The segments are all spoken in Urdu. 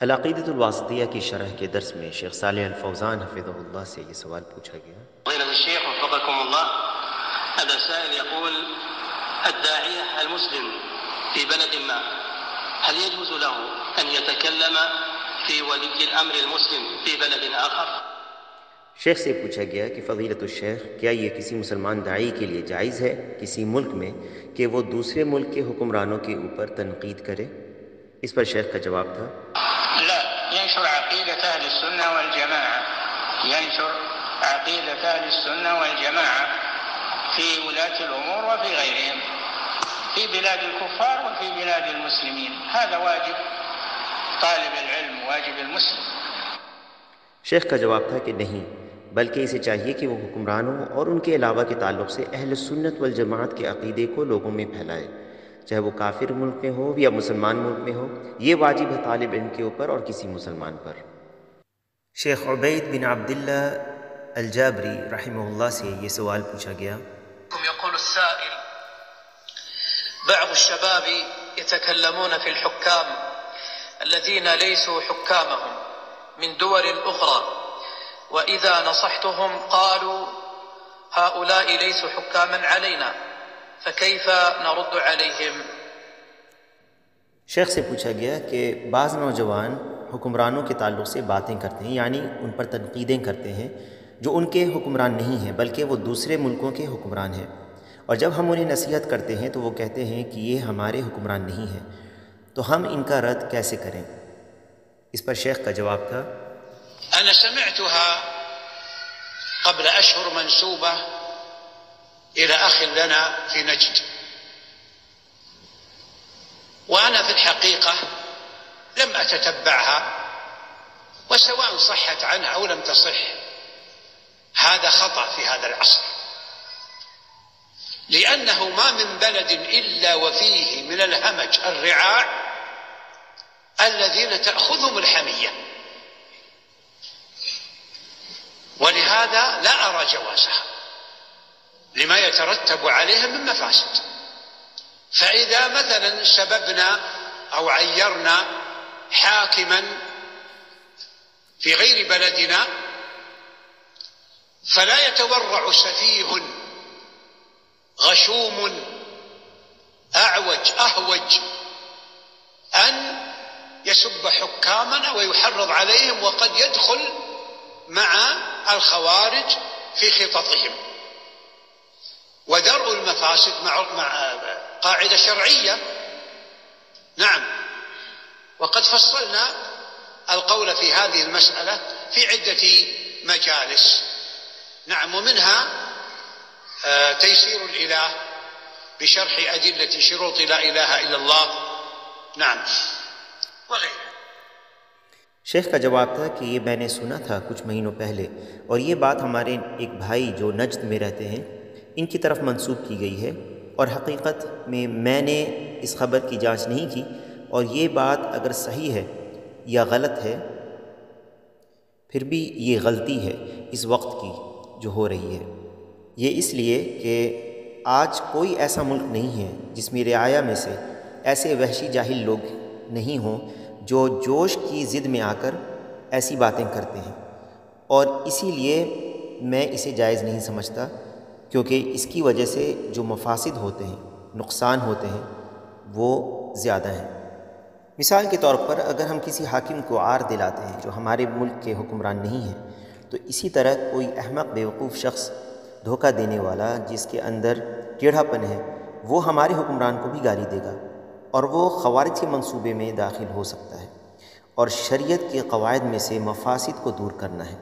العقیدۃ الواسطیہ کی شرح کے درس میں شیخ صالح الفوزان حفظہ اللہ سے یہ سوال پوچھا گیا۔ فضيلة الشيخ وفقكم الله، هذا سائل يقول: الداعية المسلم في بلد ما هل يجوز له أن يتكلم في ولي الأمر المسلم في بلد آخر؟ شیخ سے پوچھا گیا کہ فضیلت الشیخ، کیا یہ کسی مسلمان داعی کے لیے جائز ہے کسی ملک میں کہ وہ دوسرے ملک کے حکمرانوں کے اوپر تنقید کرے؟ اس پر شیخ کا جواب تھا: لا، ينشر عقيدة أهل السنة والجماعة، ينشر عقيدة أهل السنة والجماعة في ولاة الأمور وفي غيرهم، في بلاد الكفار وفي بلاد المسلمين، هذا واجب طالب العلم، واجب المسلم۔ شیخ کا جواب تھا کہ نہیں، بلکہ اسے چاہیے کہ وہ حکمرانوں اور ان کے علاوہ کے تعلق سے اہل سنت والجماعت کے عقیدے کو لوگوں میں پھیلائے، چاہے وہ کافر ملک میں ہو یا مسلمان ملک میں ہو۔ یہ واجب ہے طالب علم کے اوپر اور کسی مسلمان پر۔ شیخ عبید بن عبداللہ الجابری رحمہ اللہ سے یہ سوال پوچھا گیا۔ يقول السائل: بعض الشباب يتكلمون في الحكام الذين ليسوا حكامهم من دول أخرى، وإذا نصحتهم قالوا هؤلاء ليسوا حكاما علينا، فكيف نرد عليهم؟ شیخ سے پوچھا گیا کہ بعض نوجوان حکمرانوں کے تعلق سے باتیں کرتے ہیں، یعنی ان پر تنقیدیں کرتے ہیں جو ان کے حکمران نہیں ہیں بلکہ وہ دوسرے ملکوں کے حکمران ہیں، اور جب ہم انہیں نصیحت کرتے ہیں تو وہ کہتے ہیں کہ یہ ہمارے حکمران نہیں ہیں، تو ہم ان کا رد کیسے کریں؟ اس پر شیخ کا جواب تھا: أنا سمعتها قبل أشهر منسوبة إلى أخ لنا في نجد، وأنا في الحقيقة لم أتتبعها، وسواء صحت عنها أو لم تصح هذا خطأ في هذا العصر، لأنه ما من بلد إلا وفيه من الهمج الرعاع الذين تأخذهم الحمية، ولهذا لا أرى جوازها لما يترتب عليها من مفاسد. فإذا مثلا سببنا أو عيرنا حاكما في غير بلدنا فلا يتورع سفيه غشوم أعوج أهوج أن يسب حكامنا ويحرض عليهم، وقد يدخل مع الخوارج في خططهم، ودرء المفاسد مع قاعدة شرعية. نعم، وقد فصلنا القول في هذه المسألة في عدة مجالس، نعم، ومنها تيسير الإله بشرح أدلة شروط لا إله إلا الله، نعم، وغيره۔ شیخ کا جواب تھا کہ یہ میں نے سنا تھا کچھ مہینوں پہلے، اور یہ بات ہمارے ایک بھائی جو نجد میں رہتے ہیں ان کی طرف منسوب کی گئی ہے، اور حقیقت میں نے اس خبر کی جانچ نہیں کی، اور یہ بات اگر صحیح ہے یا غلط ہے، پھر بھی یہ غلطی ہے اس وقت کی جو ہو رہی ہے۔ یہ اس لیے کہ آج کوئی ایسا ملک نہیں ہے جس میں رعایا میں سے ایسے وحشی جاہل لوگ نہیں ہوں جو جوش کی ضد میں آ کر ایسی باتیں کرتے ہیں، اور اسی لیے میں اسے جائز نہیں سمجھتا، کیونکہ اس کی وجہ سے جو مفاسد ہوتے ہیں، نقصان ہوتے ہیں، وہ زیادہ ہیں۔ مثال کے طور پر اگر ہم کسی حاکم کو عار دلاتے ہیں جو ہمارے ملک کے حکمران نہیں ہیں، تو اسی طرح کوئی احمق بیوقوف شخص، دھوکہ دینے والا جس کے اندر ٹیڑھا پن ہے، وہ ہمارے حکمران کو بھی گالی دے گا، اور وہ خوارج کے منصوبے میں داخل ہو سکتا ہے، اور شریعت کے قواعد میں سے مفاسد کو دور کرنا ہے۔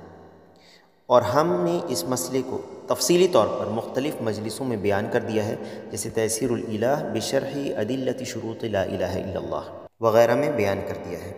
اور ہم نے اس مسئلے کو تفصیلی طور پر مختلف مجلسوں میں بیان کر دیا ہے، جیسے تیسیر الالہ بشرح ادلۃ شروط لا الہ الا اللہ وغیرہ میں بیان کر دیا ہے۔